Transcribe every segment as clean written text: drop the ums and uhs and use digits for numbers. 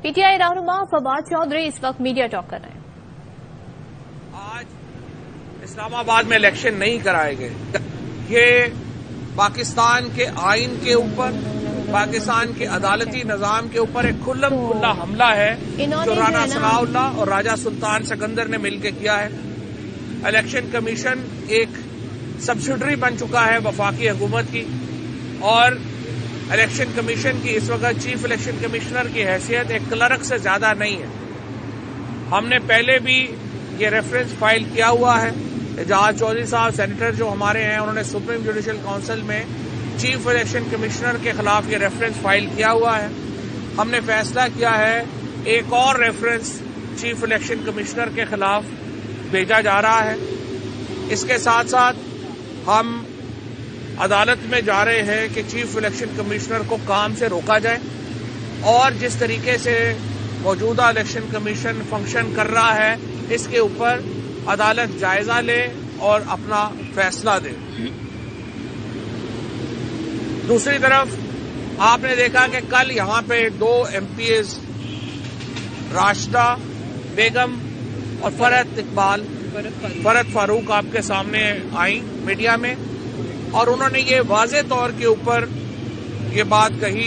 PTI रहनुमा फवाद चौधरी इस वक्त मीडिया टॉक कर रहे हैं। आज इस्लामाबाद में इलेक्शन नहीं कराए गए, ये पाकिस्तान के आइन के ऊपर, पाकिस्तान के अदालती निजाम के ऊपर एक खुल्लम खुल्ला हमला है जो राना सनाउल्लाह और राजा सुल्तान सिकंदर ने मिलकर किया है। इलेक्शन कमीशन एक सब्सिडरी बन चुका है वफाकी हुकूमत की, और इलेक्शन कमीशन की इस वक्त चीफ इलेक्शन कमिश्नर की हैसियत एक क्लर्क से ज्यादा नहीं है। हमने पहले भी ये रेफरेंस फाइल किया हुआ है। एजाज चौधरी साहब सेनेटर जो हमारे हैं, उन्होंने सुप्रीम जुडिशल काउंसिल में चीफ इलेक्शन कमिश्नर के खिलाफ ये रेफरेंस फाइल किया हुआ है। हमने फैसला किया है एक और रेफरेंस चीफ इलेक्शन कमिश्नर के खिलाफ भेजा जा रहा है। इसके साथ साथ हम अदालत में जा रहे हैं कि चीफ इलेक्शन कमिश्नर को काम से रोका जाए, और जिस तरीके से मौजूदा इलेक्शन कमीशन फंक्शन कर रहा है इसके ऊपर अदालत जायजा ले और अपना फैसला दे। दूसरी तरफ आपने देखा कि कल यहां पे दो एमपीएस राशिदा बेगम और फरहत फारूक आपके सामने आई मीडिया में, और उन्होंने ये वाज़े तौर के ऊपर ये बात कही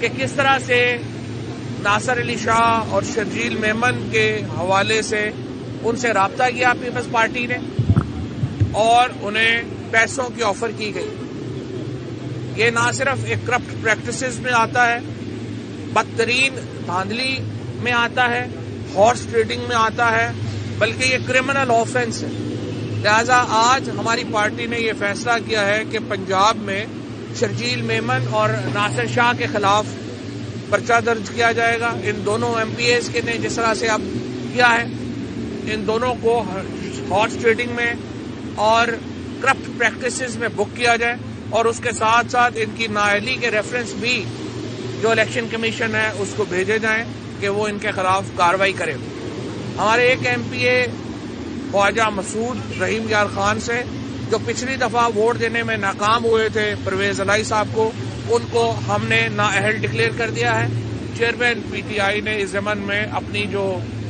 कि किस तरह से नासिर अली शाह और शर्जील मेमन के हवाले से उनसे राब्ता किया पीपल्स पार्टी ने और उन्हें पैसों की ऑफर की गई। ये ना सिर्फ एक करप्ट प्रैक्टिसेस में आता है, बदतरीन धांधली में आता है, हॉर्स ट्रेडिंग में आता है, बल्कि ये क्रिमिनल ऑफेंस है। लिहाजा आज हमारी पार्टी ने ये फैसला किया है कि पंजाब में शर्जील मेमन और नासिर शाह के खिलाफ पर्चा दर्ज किया जाएगा। इन दोनों एमपीएस के ने जिस तरह से अब किया है, इन दोनों को हॉर्स ट्रेडिंग में और करप्ट प्रैक्टिसेस में बुक किया जाए, और उसके साथ साथ इनकी नाअहली के रेफरेंस भी जो इलेक्शन कमीशन है उसको भेजे जाएं कि वो इनके खिलाफ कार्रवाई करे। हमारे एक एमपीए ख्वाजा मसूद रहीम यार खान से, जो पिछली दफा वोट देने में नाकाम हुए थे परवेज अलाई साहब को, उनको हमने नाअहल डिक्लेयर कर दिया है। चेयरमैन पीटीआई ने इस ज़मन में अपनी जो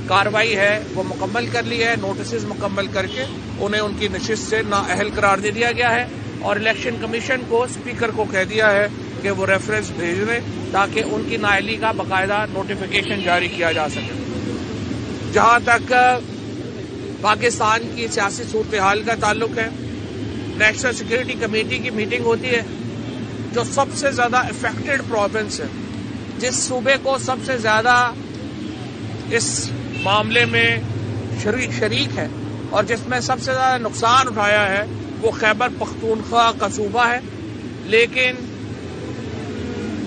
कार्रवाई है वो मुकम्मल कर ली है, नोटिस मुकम्मल करके उन्हें उनकी नशिस्त से नाअहल करार दे दिया गया है, और इलेक्शन कमीशन को स्पीकर को कह दिया है कि वो रेफरेंस भेज दें ताकि उनकी नाअहली का बाकायदा नोटिफिकेशन जारी किया जा सके। जहां तक पाकिस्तान की सियासी सूरत हाल का ताल्लुक है, नेशनल सिक्योरिटी कमेटी की मीटिंग होती है, जो सबसे ज्यादा इफेक्टेड प्रोविंस है, जिस सूबे को सबसे ज्यादा इस मामले में शरीक है और जिसमें सबसे ज्यादा नुकसान उठाया है, वो खैबर पख्तूनख्वा का सूबा है। लेकिन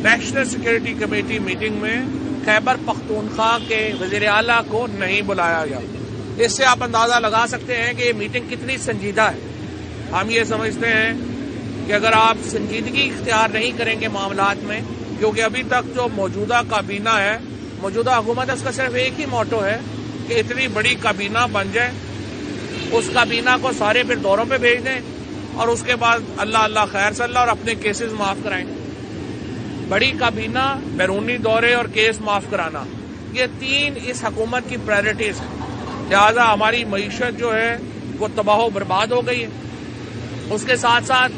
नेशनल सिक्योरिटी कमेटी मीटिंग में खैबर पख्तूनख्वा के वजीर आला को नहीं बुलाया गया। इससे आप अंदाजा लगा सकते हैं कि ये मीटिंग कितनी संजीदा है। हम ये समझते हैं कि अगर आप संजीदगी इख्तियार नहीं करेंगे मामलात में, क्योंकि अभी तक जो मौजूदा काबीना है, मौजूदा हुकूमत है, उसका सिर्फ एक ही मोटो है कि इतनी बड़ी काबीना बन जाए, उस काबीना को सारे फिर दौरों पे भेज दें और उसके बाद अल्लाह अल्लाह खैर सल्ला और अपने केसेस माफ कराएं। बड़ी काबीना, बैरूनी दौरे और केस माफ कराना, ये तीन इस हुकूमत की प्रायोरिटीज हैं। लिहाजा हमारी मईशत जो है वो तबाह बर्बाद हो गई है, उसके साथ साथ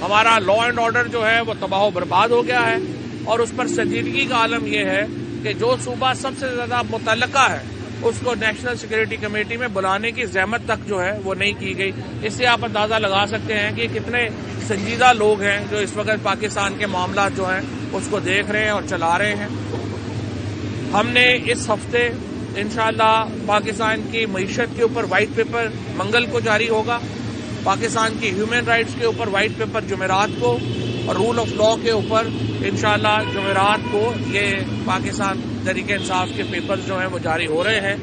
हमारा लॉ एंड ऑर्डर जो है वो तबाह बर्बाद हो गया है, और उस पर संजीदगी का आलम यह है कि जो सूबा सबसे ज्यादा मुतल्लका है उसको नेशनल सिक्योरिटी कमेटी में बुलाने की जहमत तक जो है वो नहीं की गई। इससे आप अंदाजा लगा सकते हैं कि कितने संजीदा लोग हैं जो इस वक्त पाकिस्तान के मामला जो हैं उसको देख रहे हैं और चला रहे हैं। हमने इस हफ्ते इंशाअल्लाह पाकिस्तान की मईशत के ऊपर व्हाइट पेपर मंगल को जारी होगा, पाकिस्तान की ह्यूमन राइट्स के ऊपर व्हाइट पेपर जुमेरात को, और रूल ऑफ लॉ के ऊपर इंशाअल्लाह जुमेरात को ये पाकिस्तान तहरीके इंसाफ के पेपर्स जो हैं वो जारी हो रहे हैं,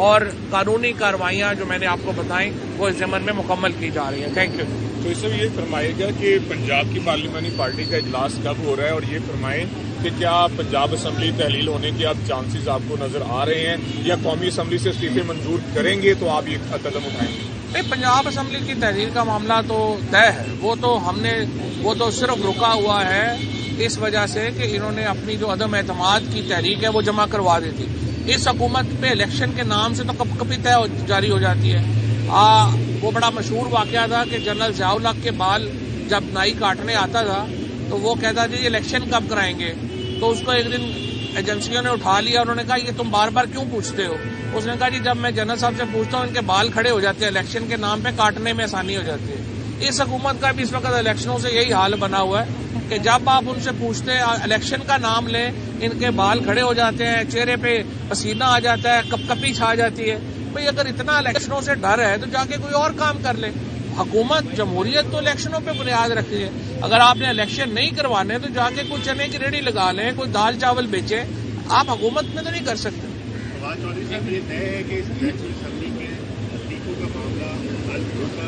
और कानूनी कार्रवाइयां जो मैंने आपको बताई वो इस ज़मन में मुकम्मल की जा रही हैं। Thank you. तो इस समय ये फरमाएगा कि पंजाब की पार्लिमानी पार्टी का इजलास कब हो रहा है, और ये फरमाएं कि क्या पंजाब असम्बली तहलील होने के अब चांसेस आपको नजर आ रहे हैं, या कौमी असम्बली से इस्तीफे मंजूर करेंगे तो आप ये कदम उठाएंगे? नहीं, पंजाब असम्बली की तहरीर का मामला तो तय है, वो तो सिर्फ रुका हुआ है اس وجہ سے کہ انہوں نے اپنی جو عدم اعتماد کی تحریک ہے وہ جمع کروا دی تھی. اس حکومت پہ الیکشن کے نام سے تو کب کبھی طے جاری ہو جاتی ہے. وہ بڑا مشہور واقعہ تھا کہ جنرل ضیاء الحق کے بال جب نائی کاٹنے آتا تھا تو وہ کہتا تھا یہ الیکشن کب کرائیں گے. تو اس کو ایک دن ایجنسیوں نے اٹھا لیا. انہوں نے کہا یہ تم بار بار کیوں پوچھتے ہو. اس نے کہا جی جب میں جنرل صاحب سے پوچھتا ہوں ان کے بال کھڑے ہو جاتے ہیں, الیکشن کے نام پہ کاٹنے میں آسانی ہو جاتی ہے. اس حکومت کا بھی اس وقت الیکشنوں سے یہی حال بنا ہوا ہے کہ جب آپ ان سے پوچھتے ہیں الیکشن کا نام لیں ان کے بال کھڑے ہو جاتے ہیں, چہرے پہ پسینہ آ جاتا ہے, کپ کپی چھا جاتی ہے. بھئی اگر اتنا الیکشنوں سے ڈر ہے تو جا کے کوئی اور کام کر لے. حکومت جمہوریت تو الیکشنوں پہ بنیاد رکھتی ہے. اگر آپ نے الیکشن نہیں کروانے تو جا کے کوئی چنے کی ریڑھی لگا لیں, کوئی دال چاول بیچے. آپ حکومت میں تو نہیں کر سکتے. فواد چودھری صاحب یہ طے ہے کہ اس نیشنل اسمبلی کے استعفوں کا معاملہ حل ہوگا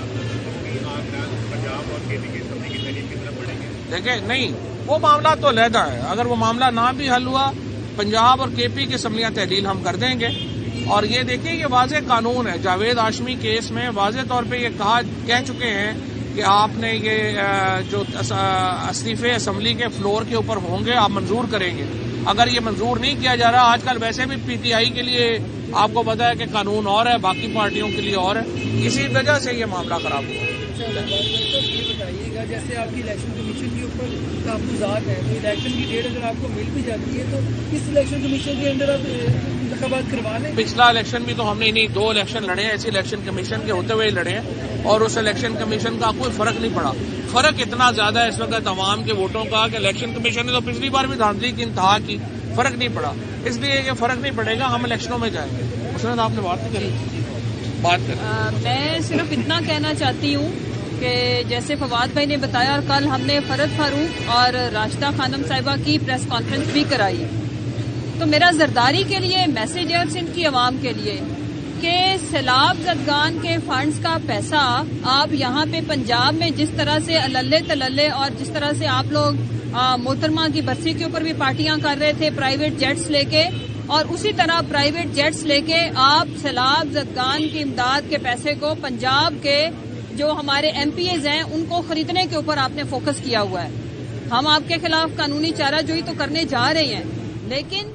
کیونکہ آپ پنجاب اور کے پی کی اسمبلی کی تحریک کی طرف بڑھیں گے. دیکھیں نہیں, وہ معاملہ تو علیحدہ ہے. اگر وہ معاملہ نہ بھی حل ہوا, پنجاب اور کے پی کی اسمبلیاں تحلیل ہم کر دیں گے. اور یہ دیکھیں یہ واضح قانون ہے. جاوید ہاشمی کیس میں واضح طور پہ یہ کہہ چکے ہیں کہ آپ نے یہ جو استعفے اسمبلی کے فلور کے اوپر ہوں گے آپ منظور کریں گے. اگر یہ منظور نہیں کیا جا رہا, آج کل ویسے بھی پی ٹی آئی کے لیے آپ کو پتا ہے کہ قانون اور ہے, باقی پارٹیوں کے لیے اور ہے, اسی وجہ سے یہ معاملہ خراب ہوا. یہ بتائیے گا جیسے آپ کی الیکشن کمیشن کے اوپر تحفظات ہیں, تو الیکشن کی ڈیٹ اگر آپ کو مل بھی جاتی ہے تو اس الیکشن کمیشن کے اندر آپ انتخابات کروا لیں. پچھلا الیکشن بھی تو ہم نے انہیں 2 الیکشن لڑے ہیں, اسی الیکشن کمیشن کے ہوتے ہوئے لڑے ہیں, اور اس الیکشن کمیشن کا کوئی فرق نہیں پڑا. فرق اتنا زیادہ ہے اس وقت عوام کے ووٹوں کا کہ الیکشن کمیشن نے تو پچھلی بار بھی دھاندلی کی انتہا کی, فرق نہیں پڑا. اس لیے یہ فرق نہیں پڑے گا, ہم الیکشنوں میں جائیں گے. اس نے آپ نے بات نہیں کری, بات کریں. میں صرف اتنا کہنا چاہتی ہوں کہ جیسے فواد بھائی نے بتایا, اور کل ہم نے فرد فاروق اور راشدہ خانم صاحبہ کی پریس کانفرنس بھی کرائی, تو میرا زرداری کے لیے میسج ہے اور سندھ کی عوام کے لیے کہ سیلاب زدگان کے فنڈز کا پیسہ آپ یہاں پہ پنجاب میں جس طرح سے اللے تللے اور جس طرح سے آپ لوگ محترمہ کی برسی کے اوپر بھی پارٹیاں کر رہے تھے پرائیویٹ جیٹس لے کے, اور اسی طرح پرائیویٹ جیٹس لے کے آپ سیلاب زدگان کی امداد کے پیسے کو پنجاب کے جو ہمارے ایم پی ایز ہیں ان کو خریدنے کے اوپر آپ نے فوکس کیا ہوا ہے. ہم آپ کے خلاف قانونی چارہ جوئی تو کرنے جا رہے ہیں, لیکن